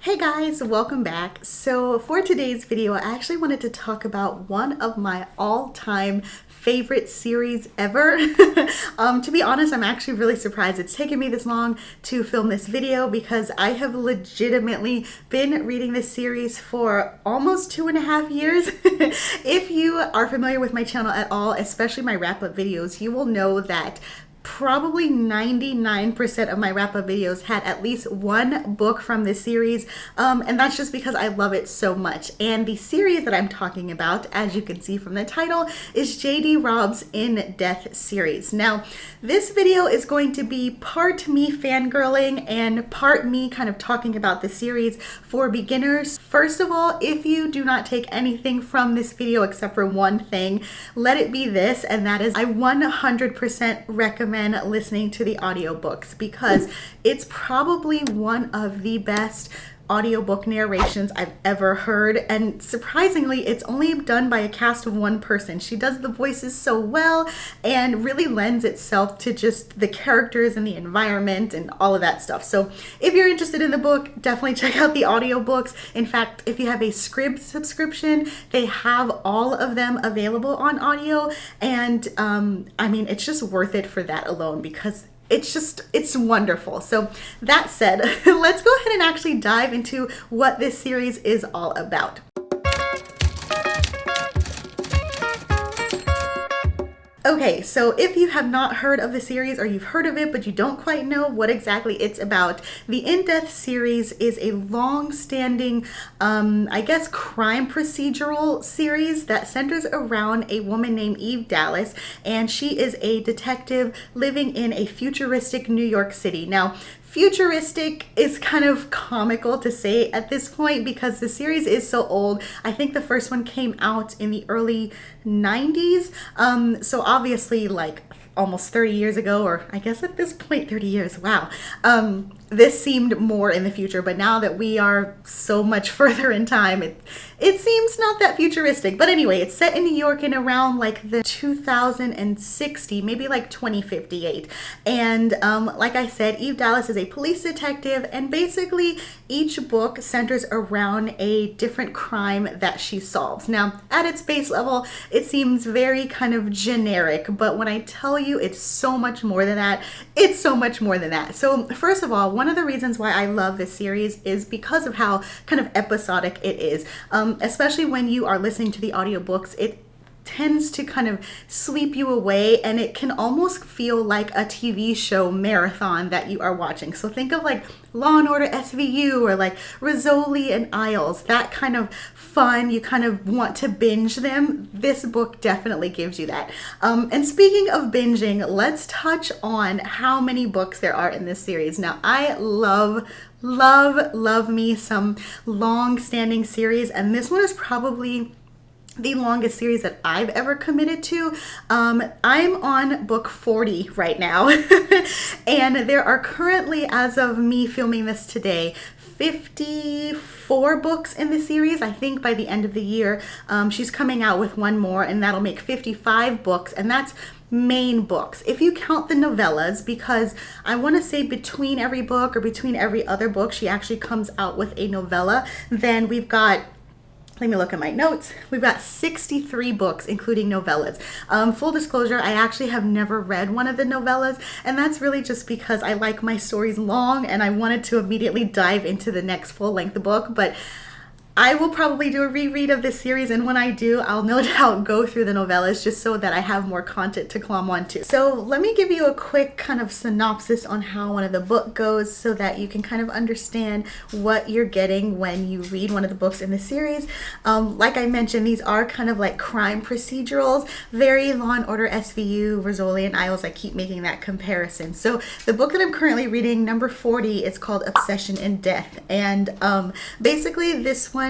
Hey guys, welcome back. So for today's video, I actually wanted to talk about one of my all-time favorite series ever. To be honest, I'm actually really surprised it's taken me this long to film this video because I have legitimately been reading this series for almost 2.5 years. If you are familiar with my channel at all, especially my wrap-up videos, you will know that probably 99% of my wrap-up videos had at least one book from this series, and that's just because I love it so much. And the series that I'm talking about, as you can see from the title, is J.D. Robb's In Death series. Now, this video is going to be part me fangirling and part me kind of talking about the series for beginners. First of all, if you do not take anything from this video except for one thing, let it be this, and that is I 100% recommend listening to the audiobooks because it's probably one of the best audiobook narrations I've ever heard, and surprisingly it's only done by a cast of one person. She does the voices so well and really lends itself to just the characters and the environment and all of that stuff. So if you're interested in the book, definitely check out the audiobooks. In fact, if you have a Scribd subscription, they have all of them available on audio, and I mean, it's just worth it for that alone because it's wonderful. So that said, let's go ahead and actually dive into what this series is all about. Okay, so if you have not heard of the series or you've heard of it but you don't quite know what exactly it's about, the In Death series is a long-standing, I guess, crime procedural series that centers around a woman named Eve Dallas, and she is a detective living in a futuristic New York City. Now, futuristic is kind of comical to say at this point because the series is so old. I think the first one came out in the early 90s. So obviously like almost 30 years ago, or I guess at this point 30 years, wow. This seemed more in the future, but now that we are so much further in time, it seems not that futuristic. But anyway, it's set in New York in around like the 2060, maybe like 2058. And like I said, Eve Dallas is a police detective, and basically each book centers around a different crime that she solves. Now, at its base level, it seems very kind of generic, but when I tell you it's so much more than that, it's so much more than that. So first of all, one of the reasons why I love this series is because of how kind of episodic it is. Especially when you are listening to the audiobooks, it tends to kind of sweep you away, and it can almost feel like a TV show marathon that you are watching. So think of like Law and Order SVU or like Rizzoli and Isles, that kind of fun. You kind of want to binge them. This book definitely gives you that. And speaking of binging, let's touch on how many books there are in this series. Now, I love me some long-standing series, and this one is probably the longest series that I've ever committed to. I'm on book 40 right now, and there are currently, as of me filming this today, 54 books in the series. I think by the end of the year, she's coming out with one more, and that'll make 55 books, and that's main books. If you count the novellas, because I want to say between every book or between every other book, she actually comes out with a novella, then we've got, let me look at my notes. We've got 63 books, including novellas. Full disclosure, I actually have never read one of the novellas, and that's really just because I like my stories long and I wanted to immediately dive into the next full-length book. But I will probably do a reread of this series, and when I do, I'll no doubt go through the novellas just so that I have more content to climb onto. So let me give you a quick kind of synopsis on how one of the book goes so that you can kind of understand what you're getting when you read one of the books in the series. Like I mentioned, these are kind of like crime procedurals, very Law and Order SVU, Rizzoli and Isles. I keep making that comparison. So the book that I'm currently reading, number 40, is called Obsession in Death, and basically this one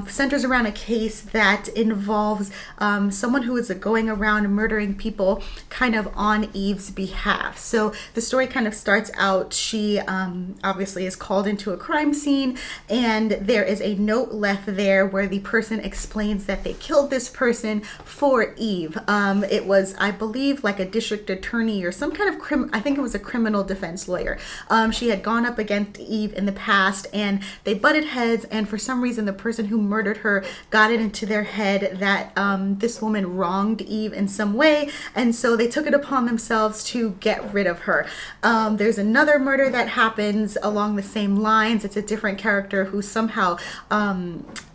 centers around a case that involves someone who is going around murdering people kind of on Eve's behalf. So the story kind of starts out, she obviously is called into a crime scene, and there is a note left there where the person explains that they killed this person for Eve. It was, I believe, like a district attorney or some kind of I think it was a criminal defense lawyer. She had gone up against Eve in the past, and they butted heads, and for some reason the person who murdered her got it into their head that this woman wronged Eve in some way, and so they took it upon themselves to get rid of her. There's another murder that happens along the same lines. It's a different character who somehow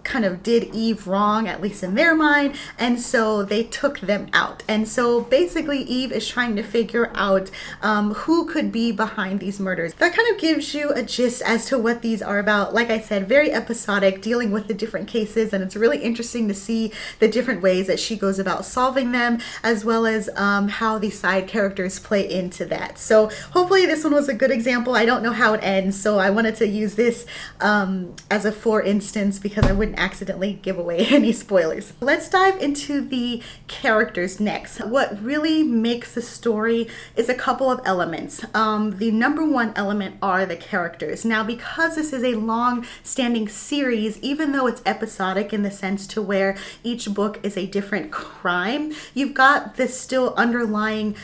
kind of did Eve wrong, at least in their mind, and so they took them out. And so basically Eve is trying to figure out who could be behind these murders. That kind of gives you a gist as to what these are about. Like I said, very episodic, dealing with the different cases, and it's really interesting to see the different ways that she goes about solving them, as well as how the side characters play into that. So hopefully this one was a good example. I don't know how it ends, so I wanted to use this as a for instance, because I wouldn't accidentally give away any spoilers. Let's dive into the characters next. What really makes the story is a couple of elements. The number one element are the characters. Now, because this is a long-standing series, even though it's episodic in the sense to where each book is a different crime, you've got this still underlying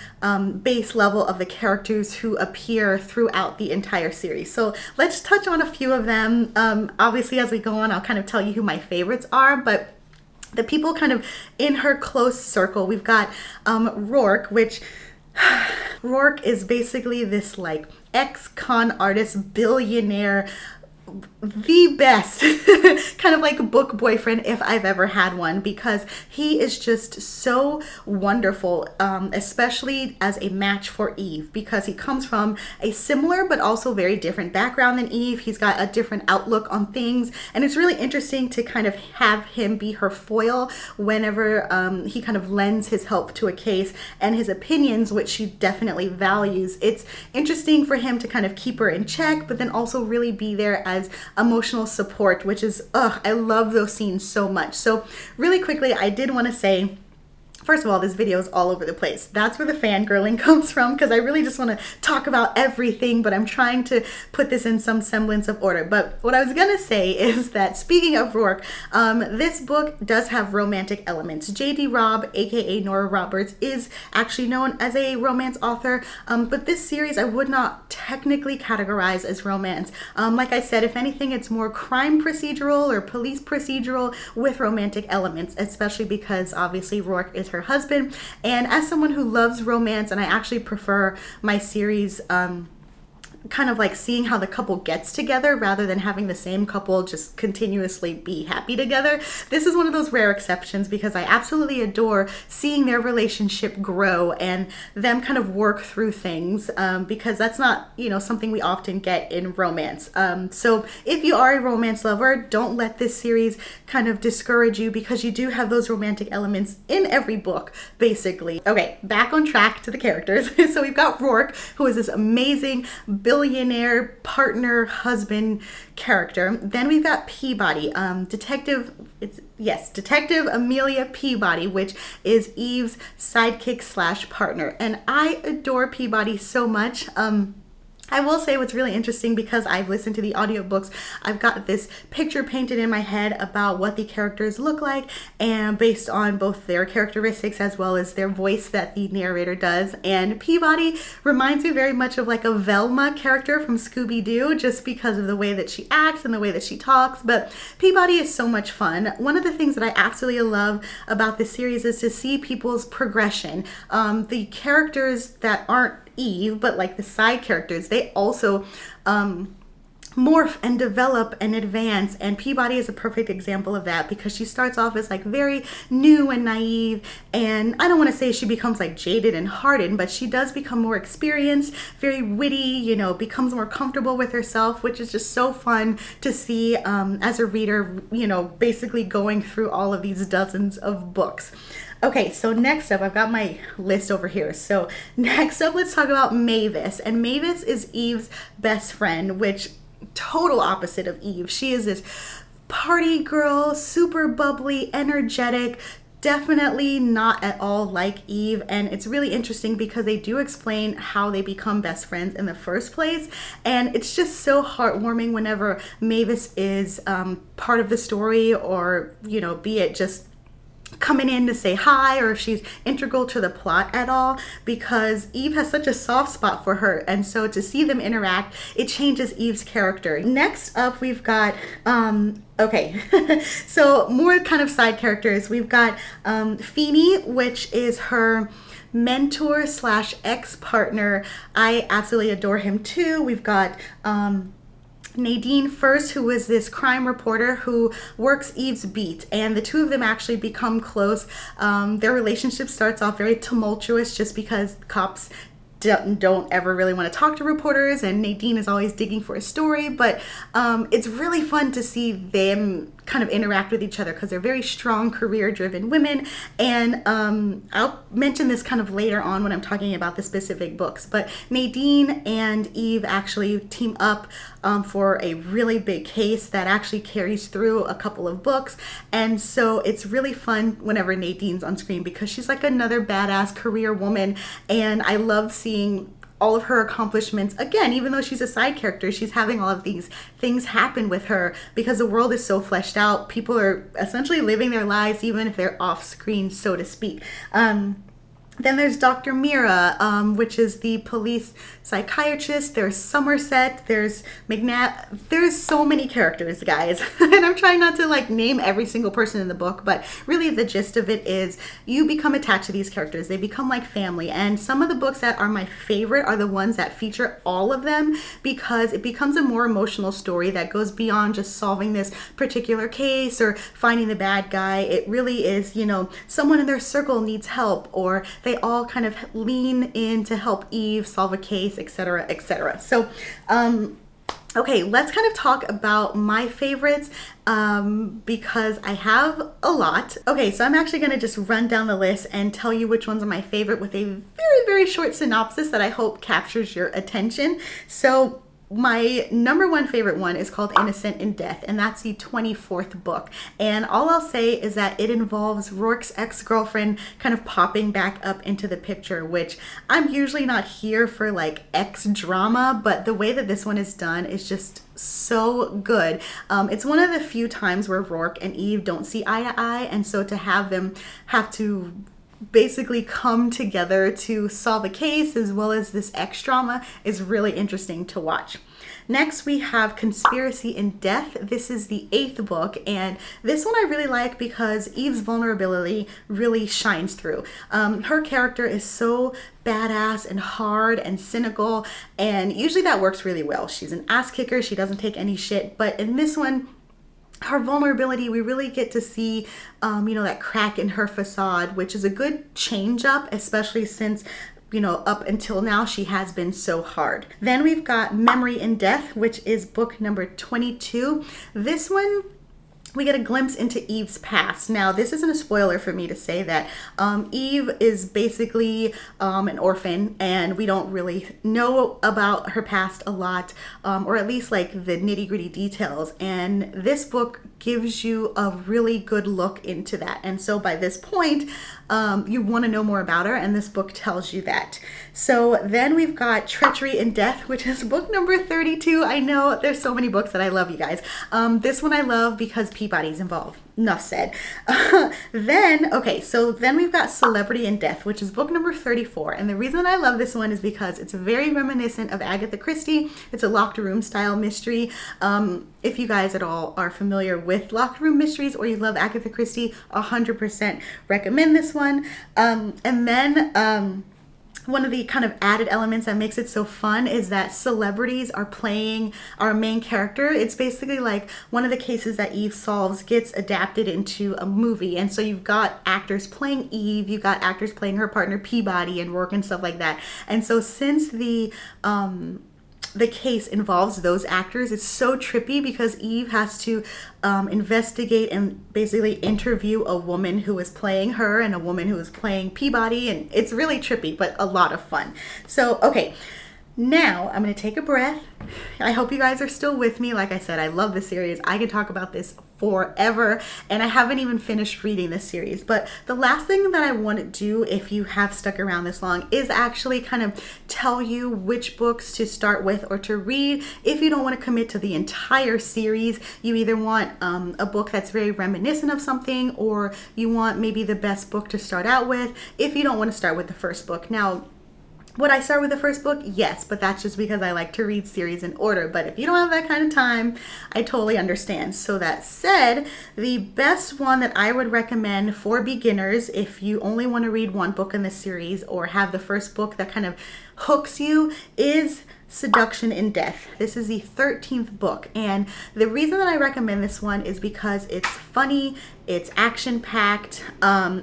base level of the characters who appear throughout the entire series. So let's touch on a few of them. Obviously, as we go on, I'll kind of tell you who my favorites are, but the people kind of in her close circle, we've got Rourke, which Rourke is basically this like ex-con artist, billionaire, the best kind of like book boyfriend if I've ever had one, because he is just so wonderful, especially as a match for Eve, because he comes from a similar but also very different background than Eve. He's got a different outlook on things, and it's really interesting to kind of have him be her foil whenever he kind of lends his help to a case and his opinions, which she definitely values. It's interesting for him to kind of keep her in check, but then also really be there as emotional support, which is, I love those scenes so much. So really quickly, I did want to say, first of all, this video is all over the place. That's where the fangirling comes from, because I really just want to talk about everything, but I'm trying to put this in some semblance of order. But what I was going to say is that, speaking of Rourke, this book does have romantic elements. J.D. Robb, aka Nora Roberts, is actually known as a romance author, but this series I would not technically categorize as romance. Like I said, if anything, it's more crime procedural or police procedural with romantic elements, especially because obviously Rourke is her husband. And as someone who loves romance, and I actually prefer my series kind of like seeing how the couple gets together rather than having the same couple just continuously be happy together, this is one of those rare exceptions, because I absolutely adore seeing their relationship grow and them kind of work through things, because that's not, something we often get in romance. So if you are a romance lover, don't let this series kind of discourage you, because you do have those romantic elements in every book, basically. Okay, back on track to the characters. So we've got Rourke, who is this amazing billionaire partner husband character. Then we've got Peabody, Detective Amelia Peabody, which is Eve's sidekick slash partner. And I adore Peabody so much. I will say what's really interesting, because I've listened to the audiobooks, I've got this picture painted in my head about what the characters look like, and based on both their characteristics as well as their voice that the narrator does. And Peabody reminds me very much of like a Velma character from Scooby-Doo, just because of the way that she acts and the way that she talks. But Peabody is so much fun. One of the things that I absolutely love about this series is to see people's progression. The characters that aren't Eve, but like the side characters, they also morph and develop and advance, and Peabody is a perfect example of that, because she starts off as like very new and naive, and I don't want to say she becomes like jaded and hardened, but she does become more experienced, very witty, becomes more comfortable with herself, which is just so fun to see as a reader, basically going through all of these dozens of books. Okay, so next up, I've got my list over here. So next up, let's talk about Mavis. And Mavis is Eve's best friend, which total opposite of Eve. She is this party girl, super bubbly, energetic, definitely not at all like Eve. And it's really interesting because they do explain how they become best friends in the first place, and it's just so heartwarming whenever Mavis is part of the story, or be it just coming in to say hi, or if she's integral to the plot at all, because Eve has such a soft spot for her, and so to see them interact, it changes Eve's character. Next up, we've got okay, so more kind of side characters. We've got Feeny, which is her mentor slash ex-partner. I absolutely adore him too. We've got Nadine first, who is this crime reporter who works Eve's beat, and the two of them actually become close. Their relationship starts off very tumultuous just because cops don't ever really want to talk to reporters, and Nadine is always digging for a story, but it's really fun to see them kind of interact with each other because they're very strong, career-driven women. And I'll mention this kind of later on when I'm talking about the specific books, but Nadine and Eve actually team up for a really big case that actually carries through a couple of books. And so it's really fun whenever Nadine's on screen because she's like another badass career woman, and I love seeing all of her accomplishments. Again, even though she's a side character, she's having all of these things happen with her because the world is so fleshed out. People are essentially living their lives even if they're off screen, so to speak. Then there's Dr. Mira, which is the police psychiatrist. There's Somerset, there's McNabb. There's so many characters, guys. And I'm trying not to like name every single person in the book, but really the gist of it is you become attached to these characters. They become like family. And some of the books that are my favorite are the ones that feature all of them, because it becomes a more emotional story that goes beyond just solving this particular case or finding the bad guy. It really is, someone in their circle needs help, or they all kind of lean in to help Eve solve a case, etc., etc. So, okay, let's kind of talk about my favorites because I have a lot. Okay, so I'm actually going to just run down the list and tell you which ones are my favorite with a very, very short synopsis that I hope captures your attention. So, my number one favorite one is called Innocent in Death, and that's the 24th book. And all I'll say is that it involves Rourke's ex-girlfriend kind of popping back up into the picture, which I'm usually not here for like ex-drama, but the way that this one is done is just so good. It's one of the few times where Rourke and Eve don't see eye to eye, and so to have them have to basically come together to solve a case as well as this X drama is really interesting to watch. Next, we have Conspiracy in Death. This is the 8th book, and this one I really like because Eve's vulnerability really shines through. Her character is so badass and hard and cynical, and usually that works really well. She's an ass kicker, she doesn't take any shit, but in this one, her vulnerability, we really get to see, that crack in her facade, which is a good change up, especially since, up until now, she has been so hard. Then we've got Memory in Death, which is book number 22. This one, we get a glimpse into Eve's past. Now, this isn't a spoiler for me to say that Eve is basically an orphan, and we don't really know about her past a lot, or at least like the nitty-gritty details. And this book gives you a really good look into that. And so by this point, you want to know more about her, and this book tells you that. So then we've got Treachery in Death, which is book number 32. I know there's so many books that I love, you guys. This one I love because Peabody's involved. Enough said. Then we've got Celebrity in Death, which is book number 34. And the reason I love this one is because it's very reminiscent of Agatha Christie. It's a locked room style mystery. If you guys at all are familiar with locked room mysteries or you love Agatha Christie, 100% recommend this one. And then one of the kind of added elements that makes it so fun is that celebrities are playing our main character. It's basically like one of the cases that Eve solves gets adapted into a movie. And so you've got actors playing Eve, you've got actors playing her partner Peabody and Rourke and stuff like that. And so since the case involves those actors, it's so trippy because Eve has to investigate and basically interview a woman who is playing her and a woman who is playing Peabody, and it's really trippy, but a lot of fun. So, okay. Now, I'm going to take a breath. I hope you guys are still with me. Like I said, I love this series. I could talk about this forever, and I haven't even finished reading this series. But the last thing that I want to do, if you have stuck around this long, is actually kind of tell you which books to start with or to read. If you don't want to commit to the entire series, you either want a book that's very reminiscent of something, or you want maybe the best book to start out with, if you don't want to start with the first book. Now, would I start with the first book? Yes, but that's just because I like to read series in order. But if you don't have that kind of time, I totally understand. So that said, the best one that I would recommend for beginners, if you only want to read one book in the series or have the first book that kind of hooks you, is Seduction in Death. This is the 13th book, and the reason that I recommend this one is because it's funny, it's action-packed.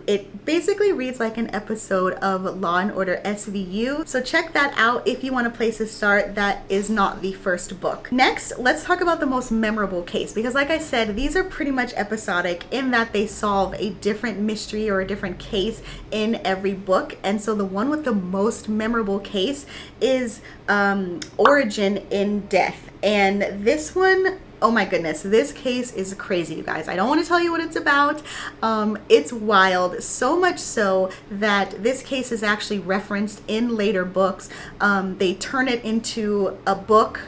It basically reads like an episode of Law and Order SVU, so check that out if you want a place to start that is not the first book. Next, let's talk about the most memorable case, because like I said, these are pretty much episodic in that they solve a different mystery or a different case in every book, and so the one with the most memorable case is Origin in Death. And this one, oh my goodness, this case is crazy, you guys. I don't want to tell you what it's about. It's wild, so much so that this case is actually referenced in later books. They turn it into a book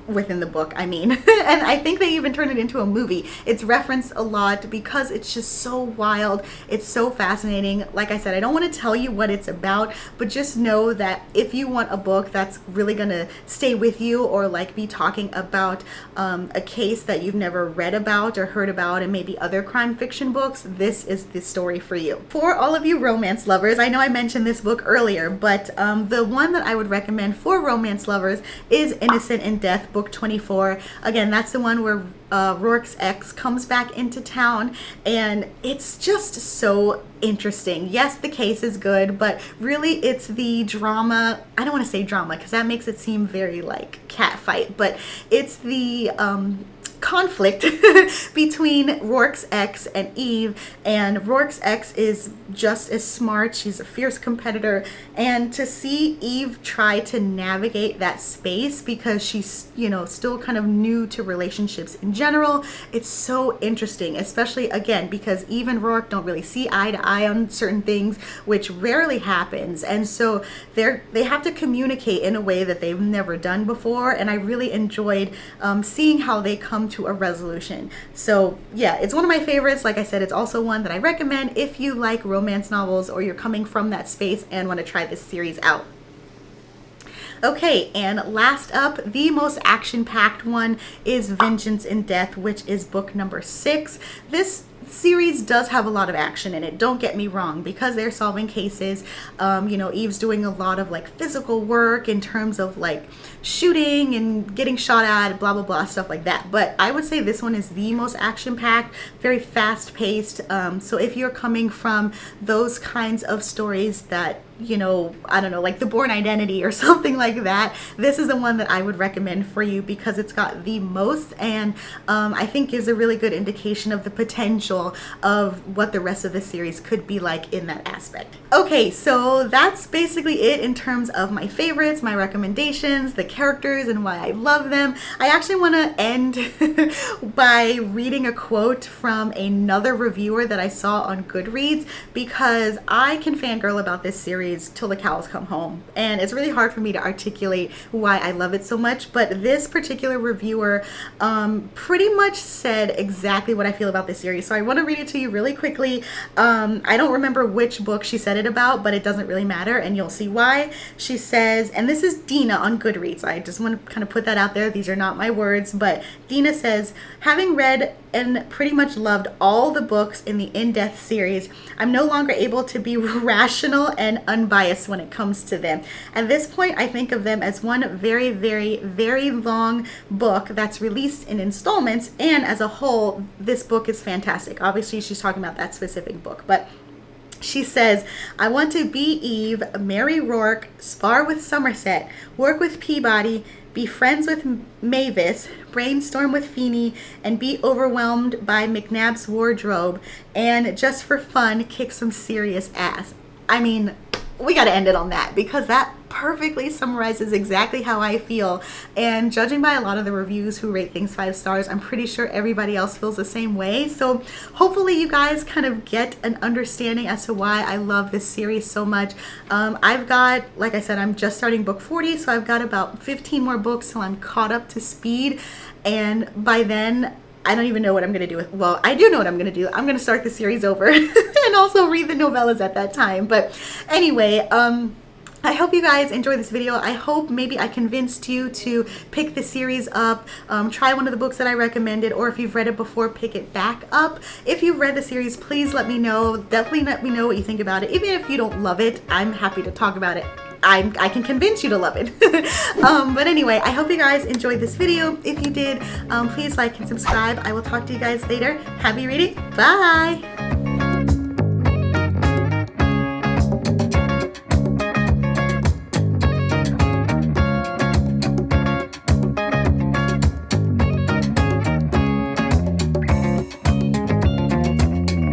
within the book, I mean. And I think they even turned it into a movie. It's referenced a lot because it's just so wild. It's so fascinating. Like I said, I don't want to tell you what it's about, but just know that if you want a book that's really gonna stay with you, or like be talking about a case that you've never read about or heard about and maybe other crime fiction books, this is the story for you. For all of you romance lovers, I know I mentioned this book earlier, but the one that I would recommend for romance lovers is Innocent in Death, book 24. Again, that's the one where Rourke's ex comes back into town, and it's just so interesting. Yes, the case is good, but really it's the drama. I don't want to say drama because that makes it seem very like catfight, but it's the conflict between Rourke's ex and Eve. And Rourke's ex is just as smart. She's a fierce competitor, and to see Eve try to navigate that space because she's, you know, still kind of new to relationships in general, it's so interesting, especially again because Eve and Rourke don't really see eye to eye on certain things, which rarely happens, and so they have to communicate in a way that they've never done before. And I really enjoyed seeing how they come to a resolution. So yeah, it's one of my favorites. Like I said, it's also one that I recommend if you like romance novels or you're coming from that space and want to try this series out. Okay, and last up, the most action-packed one is Vengeance in Death, which is book number 6. This series does have a lot of action in it, don't get me wrong, because they're solving cases. You know, Eve's doing a lot of like physical work in terms of like shooting and getting shot at, blah blah blah, stuff like that. But I would say this one is the most action-packed, very fast-paced. So if you're coming from those kinds of stories that, you know, I don't know, like The Bourne Identity or something like that, this is the one that I would recommend for you because it's got the most, and I think gives a really good indication of the potential of what the rest of the series could be like in that aspect. Okay, so that's basically it in terms of my favorites, my recommendations, the characters, and why I love them. I actually want to end by reading a quote from another reviewer that I saw on Goodreads, because I can fangirl about this series till the cows come home, and it's really hard for me to articulate why I love it so much. But this particular reviewer pretty much said exactly what I feel about this series, so I want to read it to you really quickly. I don't remember which book she said it about, but it doesn't really matter, and you'll see why. She says, and this is Dina on Goodreads, I just want to kind of put that out there, these are not my words, but Dina says, having read and pretty much loved all the books in the In Death series, I'm no longer able to be rational and unbiased when it comes to them. At this point, I think of them as one very, very, very long book that's released in installments, and as a whole, this book is fantastic. Obviously, she's talking about that specific book, but she says, I want to be Eve, marry Rourke, spar with Somerset, work with Peabody, be friends with Mavis, brainstorm with Feeney, and be overwhelmed by McNabb's wardrobe, and just for fun, kick some serious ass. I mean, we got to end it on that, because that perfectly summarizes exactly how I feel. And judging by a lot of the reviews who rate things 5 stars, I'm pretty sure everybody else feels the same way. So hopefully you guys kind of get an understanding as to why I love this series so much. I've got, like I said, I'm just starting book 40, so I've got about 15 more books till I'm caught up to speed. And by then, I don't even know what I'm going to do. Well, I do know what I'm going to do. I'm going to start the series over and also read the novellas at that time. But anyway, I hope you guys enjoyed this video. I hope maybe I convinced you to pick the series up, try one of the books that I recommended, or if you've read it before, pick it back up. If you've read the series, please let me know. Definitely let me know what you think about it. Even if you don't love it, I'm happy to talk about it. I can convince you to love it. But anyway, I hope you guys enjoyed this video. If you did, please like and subscribe. I will talk to you guys later. Happy reading. Bye.